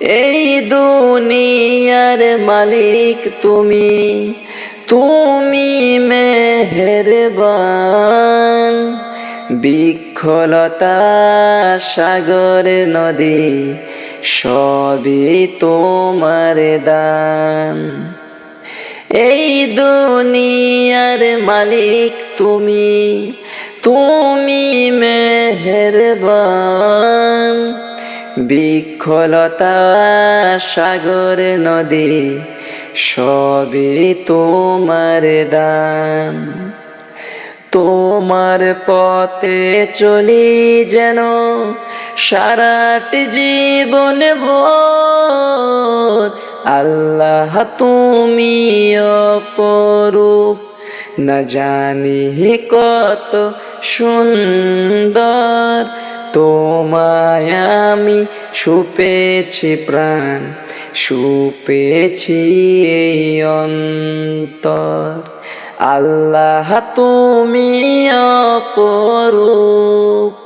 এই দুনিয়ার মালিক তুমি, তুমি মেহেরবান। বৃক্ষলতা সাগর নদী সবই তোমার দান। এই দুনিয়ার মালিক তুমি, তুমি মেহেরবান। বৃক্ষলতা সাগর নদী সবই তোমার দান। তোমার পথে চলি যেন সারাটি জীবন ভর। আল্লাহ তুমি অপরূপ, না জানি কত সুন্দর। তোমায় আমি সুপেছি প্রাণ, সুপেছি এই অন্তর। আল্লাহ তুমি অপরূপ।